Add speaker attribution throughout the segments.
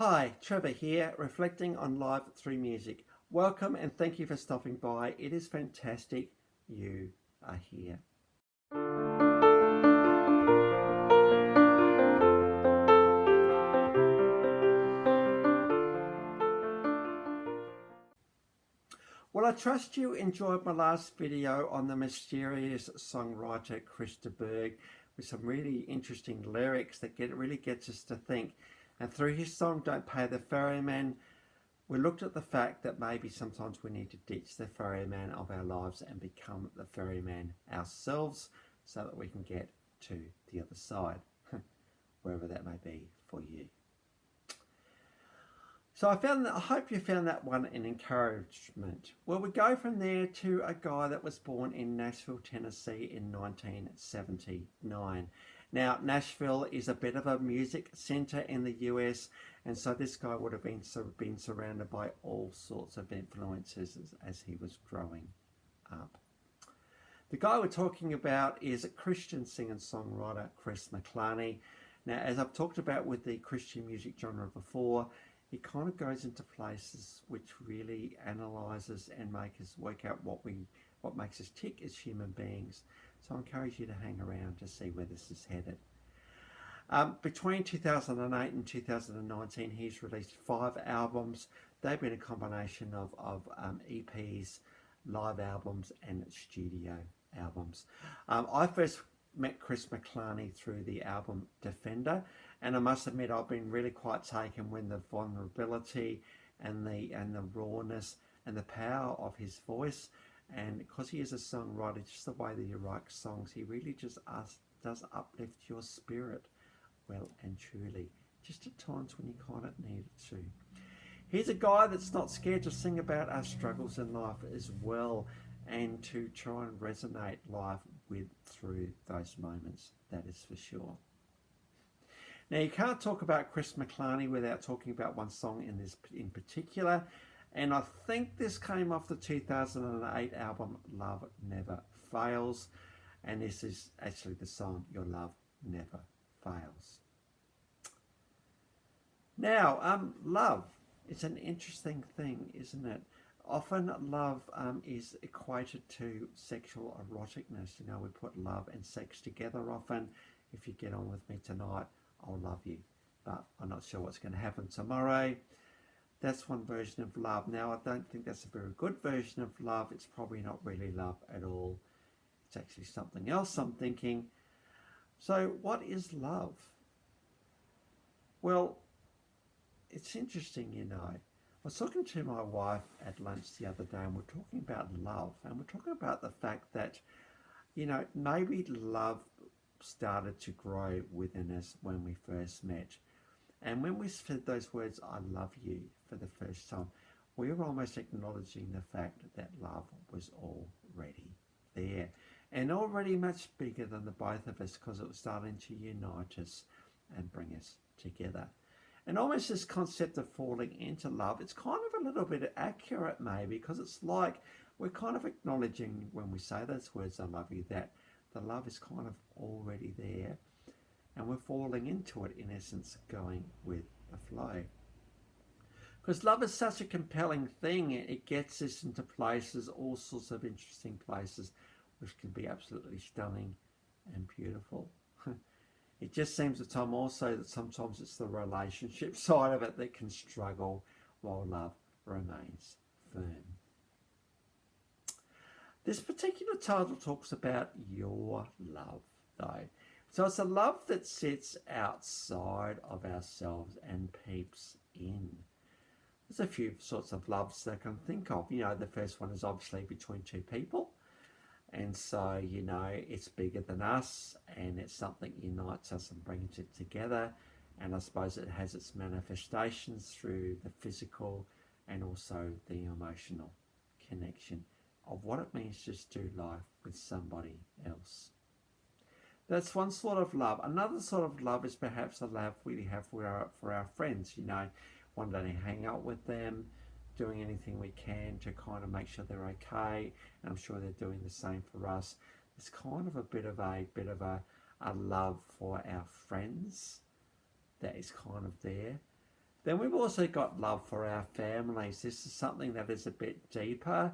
Speaker 1: Hi, Trevor here, reflecting on life through music. Welcome and thank you for stopping by. It is fantastic you are here. Well, I trust you enjoyed my last video on the mysterious songwriter Chris de Burgh with some really interesting lyrics that really gets us to think. And through his song Don't Pay the Ferryman, we looked at the fact that maybe sometimes we need to ditch the ferryman of our lives and become the ferryman ourselves so that we can get to the other side, wherever that may be for you. So I hope you found that one an encouragement. Well, we go from there to a guy that was born in Nashville, Tennessee in 1979. Now, Nashville is a bit of a music center in the US, and so this guy would have been surrounded by all sorts of influences as he was growing up. The guy we're talking about is a Christian singer-songwriter, Chris McClarney. Now, as I've talked about with the Christian music genre before, it kind of goes into places which really analyses and makes us work out what makes us tick as human beings. So I encourage you to hang around to see where this is headed. Between 2008 and 2019, he's released 5 albums. They've been a combination of EPs, live albums, and studio albums. I first met Chris McClarney through the album Defender, and I must admit I've been really quite taken when the vulnerability and the rawness and the power of his voice, and because he is a songwriter, just the way that he writes songs, he really just does uplift your spirit well and truly, just at times when you kind of need it to. He's a guy that's not scared to sing about our struggles in life as well, and to try and resonate life through those moments, that is for sure. Now, you can't talk about Chris McClarney without talking about one song in particular, and I think this came off the 2008 album Love Never Fails, and this is actually the song Your Love Never Fails. Now, love, it's an interesting thing, isn't it? Often love is equated to sexual eroticness. You know, we put love and sex together often. If you get on with me tonight, I'll love you. But I'm not sure what's going to happen tomorrow. That's one version of love. Now, I don't think that's a very good version of love. It's probably not really love at all. It's actually something else, I'm thinking. So what is love? Well, it's interesting, you know. I was talking to my wife at lunch the other day, and we're talking about love, and we're talking about the fact that, you know, maybe love started to grow within us when we first met. And when we said those words, I love you, for the first time, we were almost acknowledging the fact that love was already there, and already much bigger than the both of us, because it was starting to unite us and bring us together. And almost this concept of falling into love, it's kind of a little bit accurate maybe, because it's like we're kind of acknowledging when we say those words, I love you, that the love is kind of already there, and we're falling into it, in essence, going with the flow. Because love is such a compelling thing, it gets us into places, all sorts of interesting places, which can be absolutely stunning and beautiful. It just seems at times also that sometimes it's the relationship side of it that can struggle while love remains firm. This particular title talks about your love, though. So it's a love that sits outside of ourselves and peeps in. There's a few sorts of loves that I can think of. You know, the first one is obviously between two people. And so, you know, it's bigger than us, and it's something that unites us and brings it together. And I suppose it has its manifestations through the physical and also the emotional connection of what it means just to do life with somebody else. That's one sort of love. Another sort of love is perhaps the love we have for our friends, you know, wanting to hang out with them, doing anything we can to kind of make sure they're okay, and I'm sure they're doing the same for us. It's kind of a bit of a love for our friends that is kind of there. Then we've also got love for our families. This is something that is a bit deeper,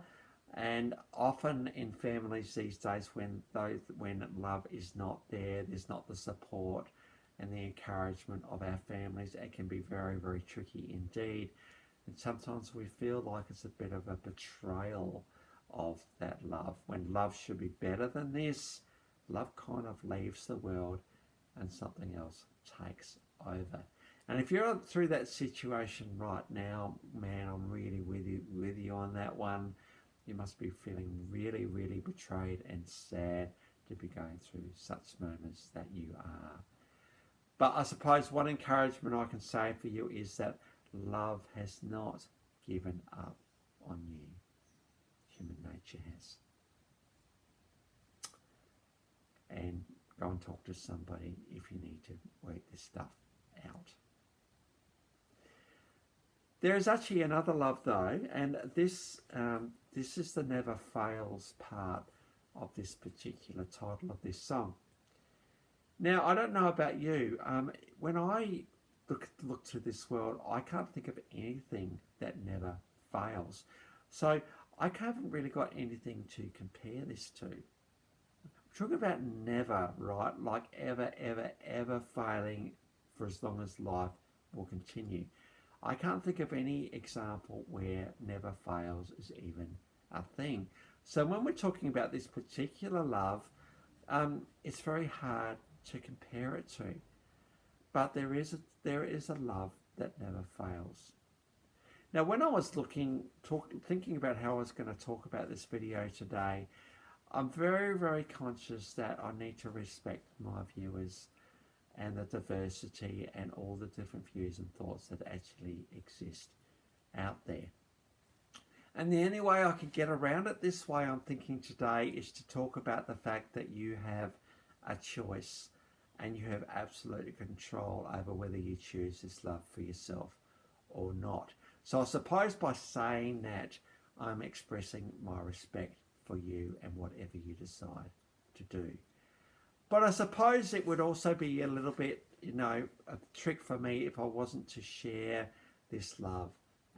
Speaker 1: and often in families these days, when love is not there, there's not the support and the encouragement of our families, it can be very, very tricky indeed. And sometimes we feel like it's a bit of a betrayal of that love. When love should be better than this, love kind of leaves the world and something else takes over. And if you're through that situation right now, man, I'm really with you on that one. You must be feeling really, really betrayed and sad to be going through such moments that you are. But I suppose one encouragement I can say for you is that love has not given up on you. Human nature has. And go and talk to somebody if you need to work this stuff out. There is actually another love though, and this is the never fails part of this particular title of this song. Now, I don't know about you. When I look to this world, I can't think of anything that never fails. So I haven't really got anything to compare this to. We're talking about never, right? Like ever, ever, ever failing for as long as life will continue. I can't think of any example where never fails is even a thing. So when we're talking about this particular love, it's very hard to compare it to. But there is a love that never fails. Now, when I was thinking about how I was going to talk about this video today, I'm very, very conscious that I need to respect my viewers and the diversity and all the different views and thoughts that actually exist out there. And the only way I can get around it this way, I'm thinking today, is to talk about the fact that you have a choice and you have absolute control over whether you choose this love for yourself or not. So I suppose by saying that, I'm expressing my respect for you and whatever you decide to do. But I suppose it would also be a little bit, a trick for me if I wasn't to share this love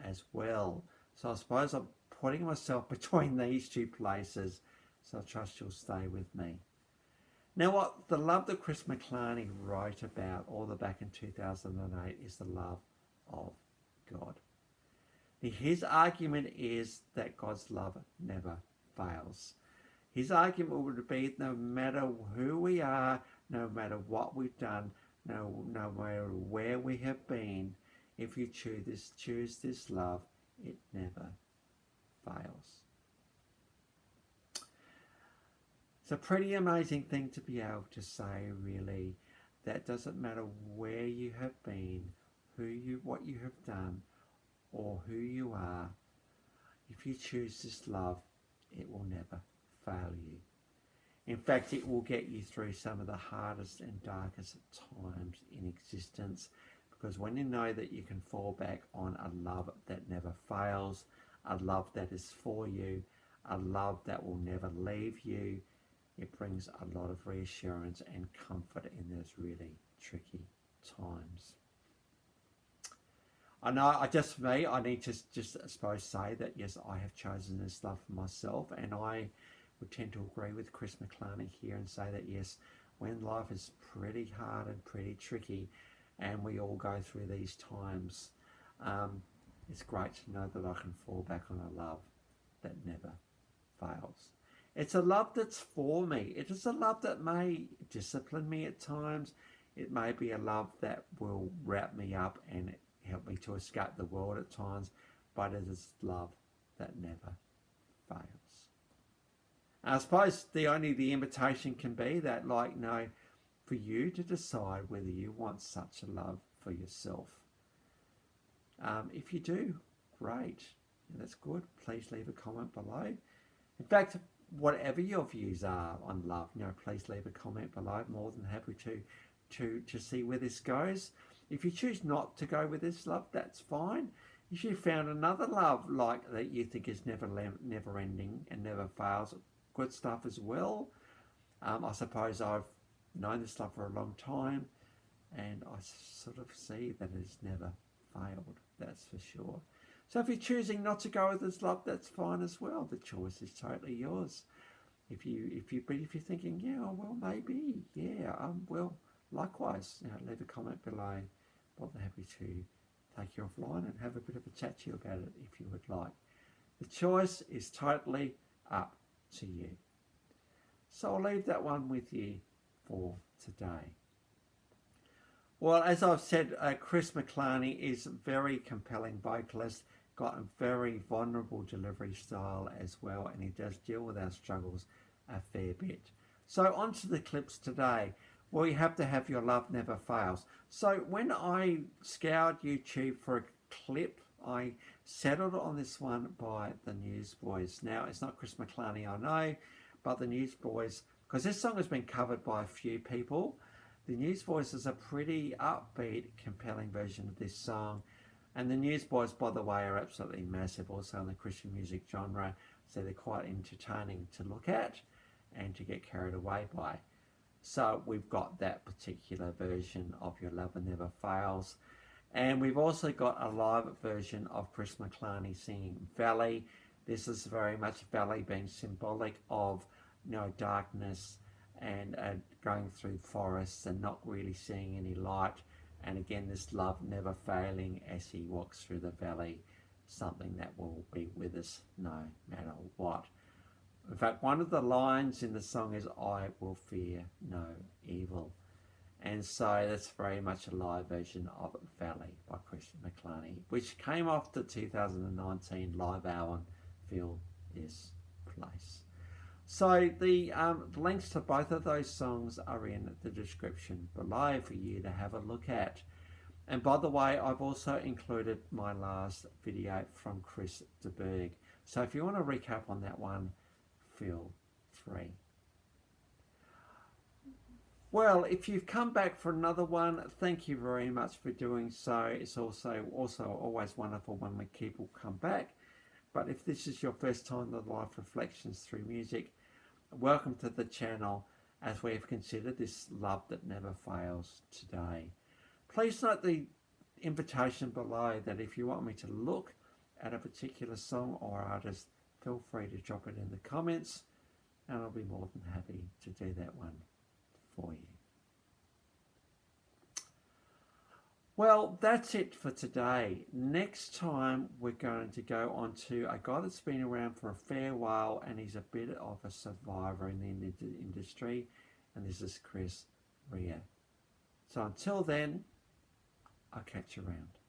Speaker 1: as well. So I suppose I'm putting myself between these two places. So I trust you'll stay with me. Now, what the love that Chris McClarney wrote about all the back in 2008 is the love of God. His argument is that God's love never fails. His argument would be no matter who we are, no matter what we've done, no matter where we have been, if you choose this love, it never fails. It's a pretty amazing thing to be able to say, really, that doesn't matter where you have been, what you have done, or who you are. If you choose this love, it will never fail you. In fact, it will get you through some of the hardest and darkest times in existence, because when you know that you can fall back on a love that never fails, a love that is for you, a love that will never leave you, it brings a lot of reassurance and comfort in those really tricky times. I know, I need to just, I suppose, say that yes, I have chosen this love for myself, and I would tend to agree with Chris McClarney here and say that yes, when life is pretty hard and pretty tricky, and we all go through these times, it's great to know that I can fall back on a love that never fails. It's a love that's for me. It is a love that may discipline me at times. It may be a love that will wrap me up and help me to escape the world at times, but it is love that never fails. And I suppose the invitation can be that, for you to decide whether you want such a love for yourself. If you do, great. That's good. Please leave a comment below. In fact, whatever your views are on love, please leave a comment below. I'm more than happy to see where this goes. If you choose not to go with this love, that's fine. If you found another love that you think is never ending and never fails, good stuff as well. I suppose I've known this love for a long time, and I sort of see that it's never failed, that's for sure. So if you're choosing not to go with this love, that's fine as well. The choice is totally yours. If you're thinking, yeah, well, maybe, yeah, well, likewise, leave a comment below. I'll be happy to take you offline and have a bit of a chat to you about it if you would like. The choice is totally up to you. So I'll leave that one with you for today. Well, as I've said, Chris McClarney is a very compelling vocalist, got a very vulnerable delivery style as well, and he does deal with our struggles a fair bit. So on to the clips today. Well, you have to have Your Love Never Fails. So when I scoured YouTube for a clip, I settled on this one by the Newsboys. Now, it's not Chris McClarney, I know, but the Newsboys, because this song has been covered by a few people. The Newsboys is a pretty upbeat, compelling version of this song. And the Newsboys, by the way, are absolutely massive also in the Christian music genre. So they're quite entertaining to look at and to get carried away by. So we've got that particular version of Your Love Never Fails. And we've also got a live version of Chris McClarney singing Valley. This is very much Valley being symbolic of, darkness and going through forests and not really seeing any light. And again, this love never failing as he walks through the valley, something that will be with us no matter what. In fact, one of the lines in the song is, I will fear no evil. And so that's very much a live version of Valley by Chris McClarney, which came off the 2019 live album, Feel This Place. So the links to both of those songs are in the description below for you to have a look at. And by the way, I've also included my last video from Chris de Burgh. So if you want to recap on that one, feel free. Well, if you've come back for another one, thank you very much for doing so. It's also always wonderful when people come back. But if this is your first time to Life Reflections through music, welcome to the channel as we have considered this love that never fails today. Please note the invitation below that if you want me to look at a particular song or artist, feel free to drop it in the comments and I'll be more than happy to do that one for you. Well, that's it for today. Next time we're going to go on to a guy that's been around for a fair while and he's a bit of a survivor in the industry, and this is Chris de Burgh. So until then, I'll catch you around.